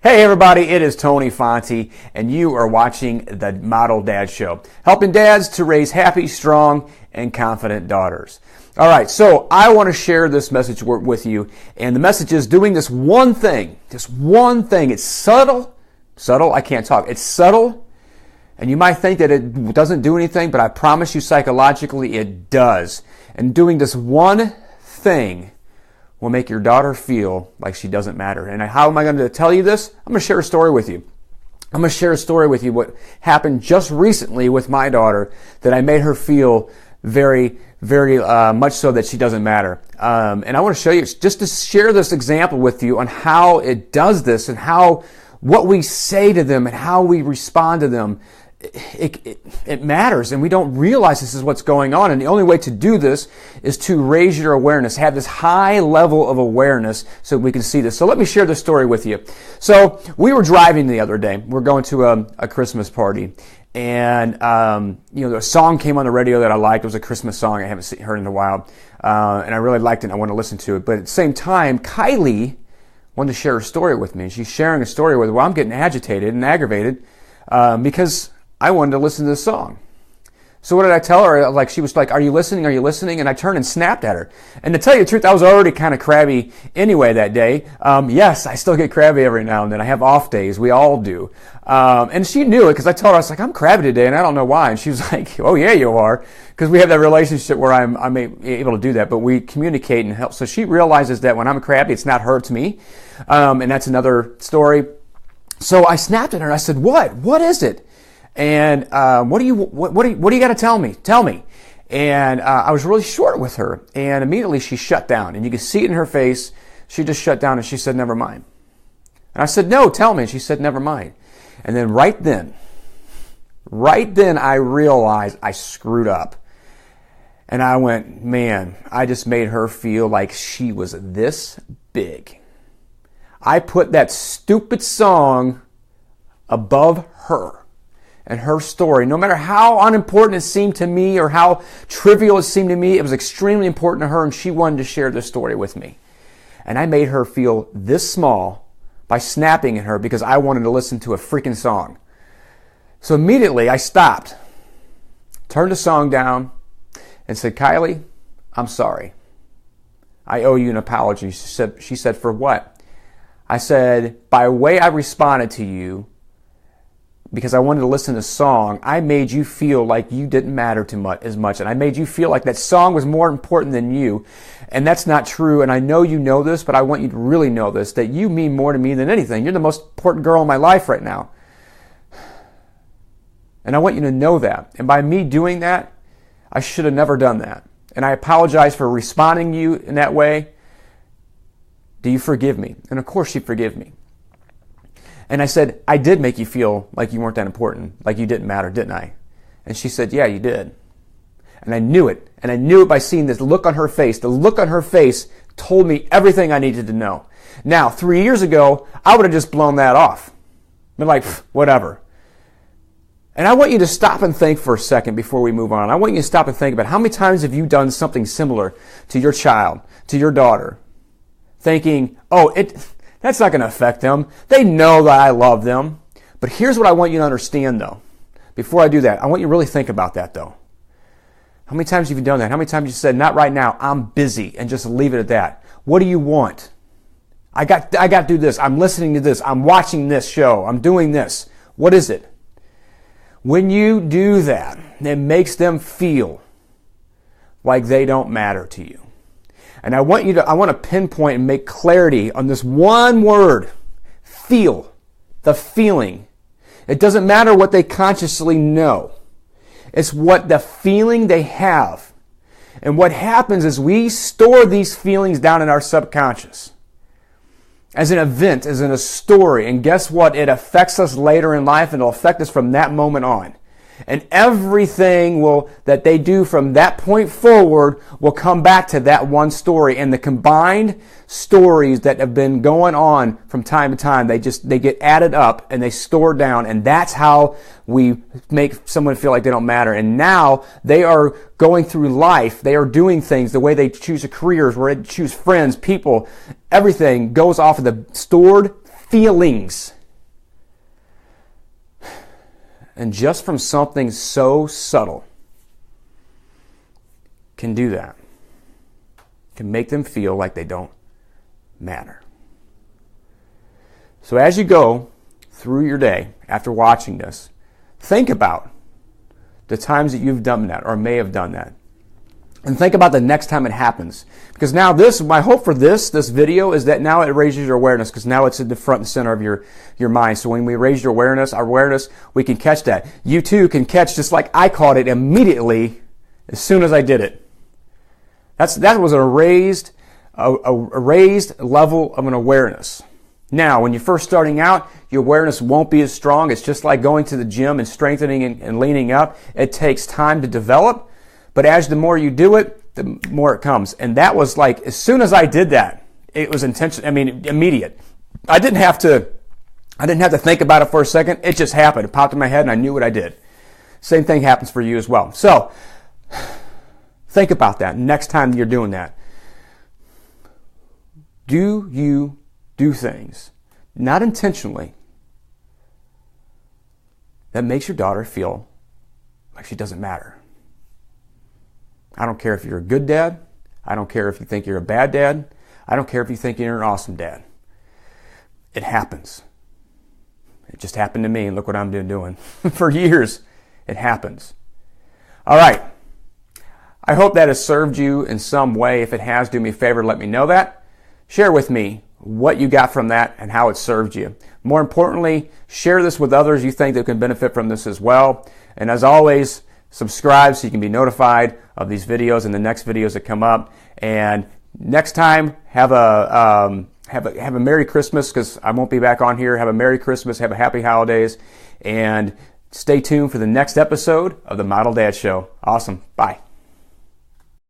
Hey everybody, it is Tony Fonte, and you are watching the Model Dad Show, helping dads to raise happy, strong, and confident daughters. All right, so I want to share this message with you, and the message is doing this one thing, just one thing. It's subtle, I can't talk. It's subtle, and you might think that it doesn't do anything, but I promise you psychologically it does. And doing this one thing will make your daughter feel like she doesn't matter. And how am I going to tell you this? I'm going to share a story with you. I'm going to share a story with you what happened just recently with my daughter that I made her feel very much so that she doesn't matter. And I want to show you, just to share this example with you on how it does this and how what we say to them and how we respond to them, it matters, and we don't realize this is what's going on. And the only way to do this is to raise your awareness, have this high level of awareness so we can see this. So let me share this story with you. So we were driving the other day. We're going to a Christmas party, and a song came on the radio that I liked. It was a Christmas song I haven't heard in a while, and I really liked it and I wanted to listen to it. But at the same time, Kylie wanted to share a story with me, and she's sharing a story with me. Well, I'm getting agitated and aggravated because I wanted to listen to this song. So what did I tell her? Like, she was like, are you listening? Are you listening? And I turned and snapped at her. And to tell you the truth, I was already kind of crabby anyway that day. Yes, I still get crabby every now and then. I have off days. We all do. And she knew it because I told her, I was like, I'm crabby today and I don't know why. And she was like, oh yeah, you are. Because we have that relationship where I'm able to do that, but we communicate and help. So she realizes that when I'm crabby, it's not her, it's me. And that's another story. So I snapped at her. I said, what? What is it? And what do you got to tell me? Tell me. And I was really short with her, and immediately she shut down, and you could see it in her face. She just shut down, and she said, "Never mind." And I said, "No, tell me." And she said, "Never mind." And then right then, I realized I screwed up, and I went, "Man, I just made her feel like she was this big. I put that stupid song above her and her story. No matter how unimportant it seemed to me or how trivial it seemed to me, it was extremely important to her, and she wanted to share this story with me. And I made her feel this small by snapping at her because I wanted to listen to a freaking song. So immediately I stopped, turned the song down, and said, "Kylie, I'm sorry. I owe you an apology." She said, "For what?" I said, "By the way I responded to you, because I wanted to listen to a song, I made you feel like you didn't matter as much. And I made you feel like that song was more important than you. And that's not true. And I know you know this, but I want you to really know this, that you mean more to me than anything. You're the most important girl in my life right now. And I want you to know that. And by me doing that, I should have never done that. And I apologize for responding to you in that way. Do you forgive me?" And of course she forgave me. And I said, "I did make you feel like you weren't that important, like you didn't matter, didn't I?" And she said, "Yeah, you did." And I knew it. And I knew it by seeing this look on her face. The look on her face told me everything I needed to know. Now, 3 years ago, I would have just blown that off. Been like, whatever. And I want you to stop and think for a second before we move on. I want you to stop and think about how many times have you done something similar to your child, to your daughter, thinking, that's not going to affect them. They know that I love them. But here's what I want you to understand, though. Before I do that, I want you to really think about that, though. How many times have you done that? How many times have you said, "Not right now, I'm busy," and just leave it at that? What do you want? I got to do this. I'm listening to this. I'm watching this show. I'm doing this. What is it? When you do that, it makes them feel like they don't matter to you. And I want to pinpoint and make clarity on this one word: feel. The feeling. It doesn't matter what they consciously know. It's what the feeling they have. And what happens is we store these feelings down in our subconscious as an event, as in a story. And guess what? It affects us later in life, and it'll affect us from that moment on. And everything that they do from that point forward will come back to that one story. And the combined stories that have been going on from time to time, they get added up and they store down. And that's how we make someone feel like they don't matter. And now they are going through life. They are doing things the way they choose a career, where they choose friends, people. Everything goes off of the stored feelings. And just from something so subtle can do that. Can make them feel like they don't matter. So as you go through your day after watching this, think about the times that you've done that or may have done that. And think about the next time it happens. Because now my hope for this video is that now it raises your awareness, because now it's in the front and center of your mind. So when we raise our awareness, we can catch that. You too can catch, just like I caught it immediately as soon as I did it. That was a raised level of an awareness. Now, when you're first starting out, your awareness won't be as strong. It's just like going to the gym and strengthening and leaning up. It takes time to develop. But the more you do it, the more it comes. And that was like, as soon as I did that, it was immediate. I didn't have to think about it for a second. It just happened. It popped in my head and I knew what I did. Same thing happens for you as well. So, think about that next time you're doing that. Do you do things, not intentionally, that makes your daughter feel like she doesn't matter? I don't care if you're a good dad. I don't care if you think you're a bad dad. I don't care if you think you're an awesome dad. It happens. It just happened to me, and look what I'm doing. For years, it happens. All right. I hope that has served you in some way. If it has, do me a favor, let me know that. Share with me what you got from that and how it served you. More importantly, share this with others you think that can benefit from this as well. And as always, subscribe so you can be notified of these videos and the next videos that come up. And next time, have a Merry Christmas, because I won't be back on here. Have a Merry Christmas, have a Happy Holidays, and stay tuned for the next episode of the Model Dad Show. Awesome. Bye.